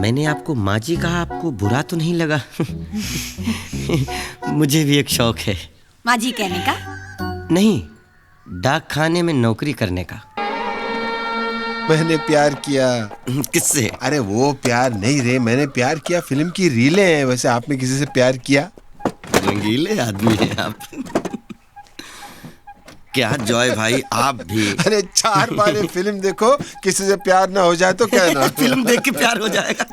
मैंने आपको माँ जी कहा, आपको बुरा तो नहीं लगा? मुझे भी एक शौक है। माँ जी कहने का? नहीं, डाक खाने में नौकरी करने का। मैंने प्यार किया। किससे? अरे वो प्यार नहीं रे, मैंने प्यार किया फिल्म की रीलें हैं। वैसे आपने किसी से प्यार किया? रंगीले आदमी हैं आप। क्या जॉय भाई, आप भी। अरे 4 बार ये फिल्म देखो, किसी से प्यार ना हो जाए तो कहना। फिल्म देख के प्यार हो जाएगा।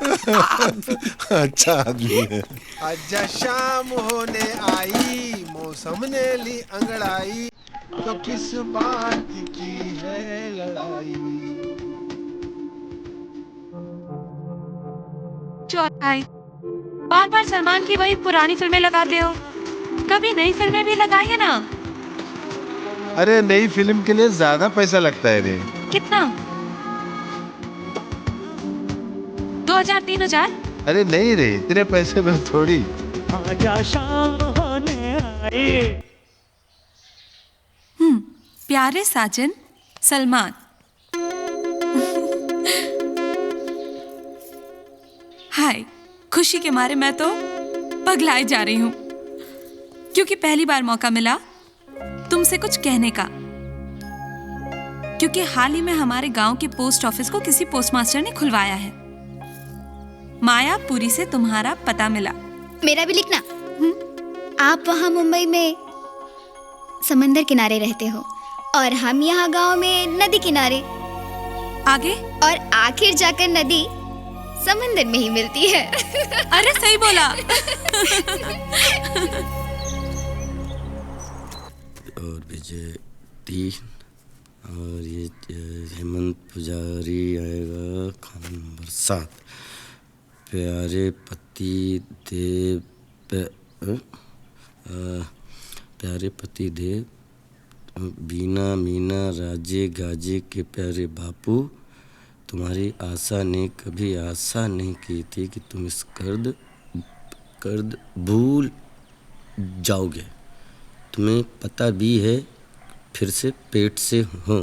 अच्छा आदमी है। आजा शाम होने आई, मौसम ने ली अंगड़ाई, तो किस बात की है लड़ाई। भाई, बार बार सलमान की वही पुरानी फिल्में लगाते हो, कभी नई फिल्में भी लगाइए ना। अरे नई फिल्म के लिए ज्यादा पैसा लगता है रे। कितना? 2000-3000? अरे नहीं रे, इतने पैसे में थोड़ी। आजा शाम होने आई। प्यारे साजन सलमान। हाय, खुशी के मारे मैं तो पगलाई जा रही हूँ, क्योंकि पहली बार मौका मिला तुमसे कुछ कहने का। क्योंकि हाल ही में हमारे गांव के पोस्ट ऑफिस को किसी पोस्टमास्टर ने खुलवाया है। मायापुरी से तुम्हारा पता मिला। मेरा भी लिखना। आप वहाँ मुंबई में समंदर किनारे रहते हो और हम यहाँ गांव में नदी किनारे। आगे? और आखिर जाकर नदी समंदर में ही मिलती है। अरे सही बोला। और विजय 3 और ये हेमंत पुजारी आएगा खाना नंबर 7। प्यारे पति देव प्यारे पति देव, बीना मीना राजे गाजे के प्यारे बापू, तुम्हारी आशा ने कभी आशा नहीं की थी कि तुम इस कर्द भूल जाओगे। तुम्हें पता भी है फिर से पेट से हो।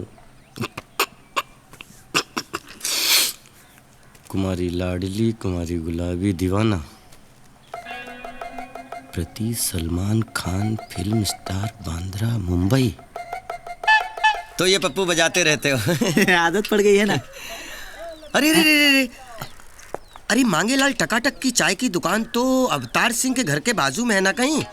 कुमारी लाडली, कुमारी गुलाबी दीवाना, प्रति सलमान खान, फिल्म स्टार, बांद्रा, मुंबई। तो ये पप्पू बजाते रहते हो। आदत पड़ गई है ना। अरे रे रे रे रे। अरे मांगेलाल टकाटक की चाय की दुकान तो अवतार सिंह के घर के बाजू में है ना कहीं?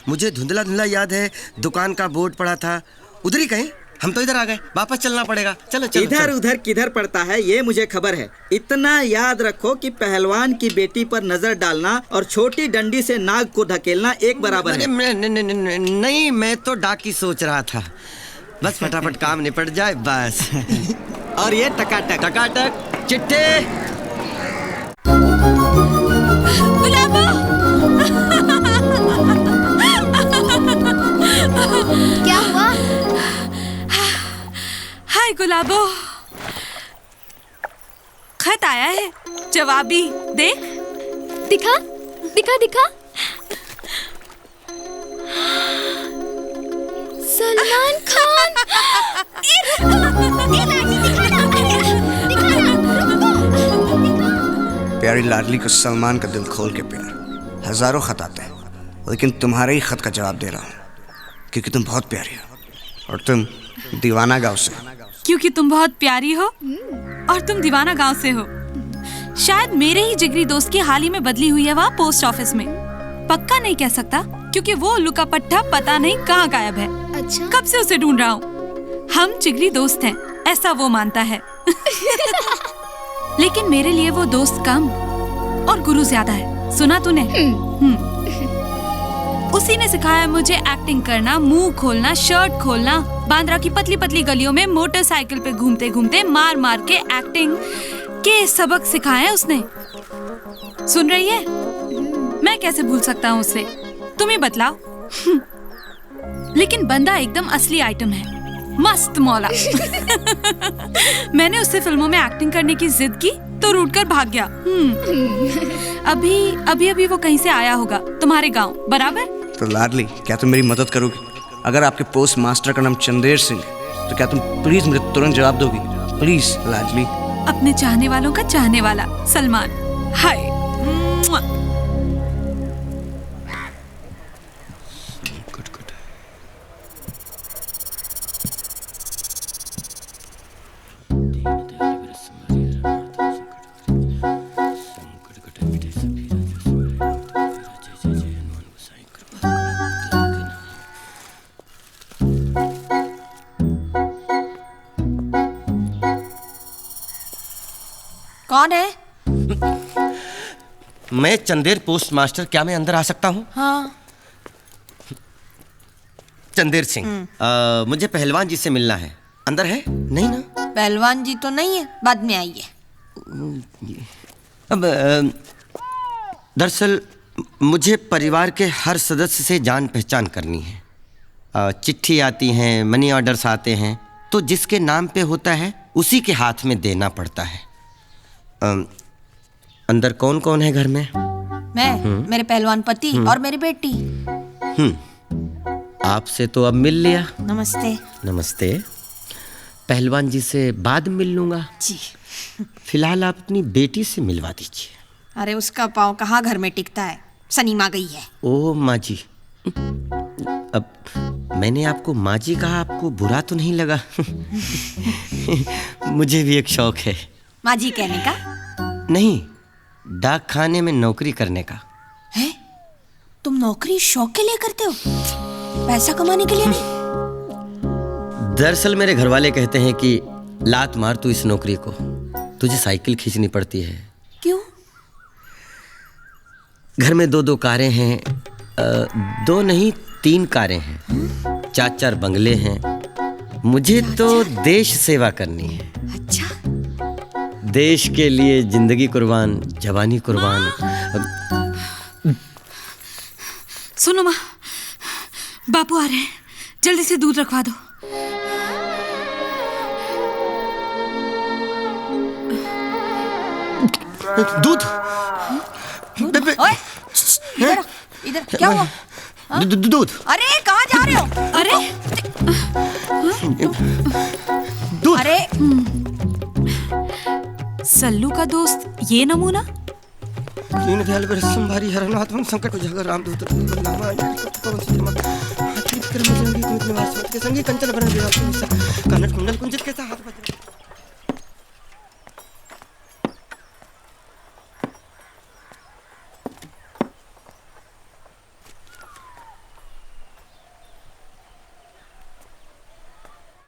मुझे धुंधला धुंधला याद है, दुकान का बोर्ड पड़ा था उधर ही कहीं। हम तो इधर आ गए, वापस चलना पड़ेगा। चलो चलो। इधर चलो। उधर किधर पड़ता है ये मुझे खबर है। इतना याद रखो कि पहलवान की बेटी पर नजर डालना और छोटी डंडी से नाग को धकेलना एक बराबर है। नहीं, मैं तो डाकी सोच रहा था। बस फटाफट काम निपट जाए बस। और ये टकाटक टकाटक चिट्ठे। गुलाबो। क्या हुआ? हाय गुलाबो, खत आया है, जवाबी देख। दिखा दिखा दिखा। सलमान खान। प्यारी लाडली को सलमान का दिल खोल के प्यार। हजारों खत आते हैं, लेकिन तुम्हारे ही खत का जवाब दे रहा हूँ, क्योंकि तुम बहुत प्यारी हो और तुम दीवाना गांव से। क्योंकि तुम बहुत प्यारी हो और तुम दीवाना गांव से हो। शायद मेरे ही जिगरी दोस्त की हाल ही में बदली हुई है वहाँ पोस्ट ऑफिस में। पक्का नहीं कह सकता, क्योंकि वो उल्लू का पट्टा पता नहीं कहाँ गायब है। अच्छा? कब से उसे ढूंढ रहा हूँ। हम जिगरी दोस्त हैं, ऐसा वो मानता है। लेकिन मेरे लिए वो दोस्त कम और गुरु ज्यादा है। सुना तूने? उसी ने सिखाया मुझे एक्टिंग करना, मुंह खोलना, शर्ट खोलना, बांद्रा की पतली पतली गलियों में मोटरसाइकिल पे घूमते घूमते मार मार के एक्टिंग के सबक सिखाए हैं उसने। सुन रही है? मैं कैसे भूल सकता हूँ उसे, तुम ही बतलाओ। लेकिन बंदा एकदम असली आइटम है, मस्त मौला। मैंने उससे फिल्मों में एक्टिंग करने की जिद की तो रूठ कर भाग गया। अभी वो कहीं से आया होगा तुम्हारे गांव, बराबर? तो लाडली, क्या तुम मेरी मदद करोगी? अगर आपके पोस्ट मास्टर का नाम चंदेर सिंह, तो क्या तुम प्लीज मुझे तुरंत जवाब दोगी? प्लीज लाडली। अपने चाहने वालों का चाहने वाला सलमान। हाय मुआ। कौन है? मैं चंदेर पोस्ट मास्टर, क्या मैं अंदर आ सकता हूँ? हाँ। चंदेर सिंह, मुझे पहलवान जी से मिलना है। अंदर है? नहीं ना? पहलवान जी तो नहीं है, बाद में आइए। अब दरअसल मुझे परिवार के हर सदस्य से जान पहचान करनी है। चिट्ठी आती हैं, मनी ऑर्डर्स आते हैं, तो जिसके नाम पे होता है उसी के हाथ में देना पड़ता है। अंदर कौन कौन है घर में? मैं, मेरे पहलवान पति और मेरी बेटी। आपसे तो अब मिल लिया। नमस्ते। नमस्ते। पहलवान जी से बाद में मिल लूँगा। जी। फिलहाल आप अपनी बेटी से मिलवा दीजिए। अरे उसका पाँव कहाँ घर में टिकता है, सनीमा गई है। ओह माँ जी, अब मैंने आपको माँ जी कहा, आपको बुरा तो नहीं लगा? मुझे भी एक शौक है। माँ जी कहने का? नहीं, डाक खाने में नौकरी करने का। है? तुम नौकरी शौक के लिए करते हो, पैसा कमाने के लिए नहीं? दरअसल मेरे घर वाले कहते हैं कि लात मार तू इस नौकरी को, तुझे साइकिल खींचनी पड़ती है। क्यों? घर में 2-2 कारें हैं, 2 नहीं 3 कारें हैं, 4-4 बंगले हैं। मुझे तो देश सेवा करनी है। अच्छा। देश के लिए जिंदगी कुर्बान, जवानी कुर्बान। सुनो माँ, बापू आ रहे हैं, जल्दी से दूध रखवा दो। दूध? ओए, इधर, इधर क्या हुआ? दूध? अरे कहाँ जा रहे हो? अरे दूध? अरे सल्लू का दोस्त ये नमूना? दीन दयाल पर संभारी हरनाथ संकट उजागर रामदूत नामा संगी कंचन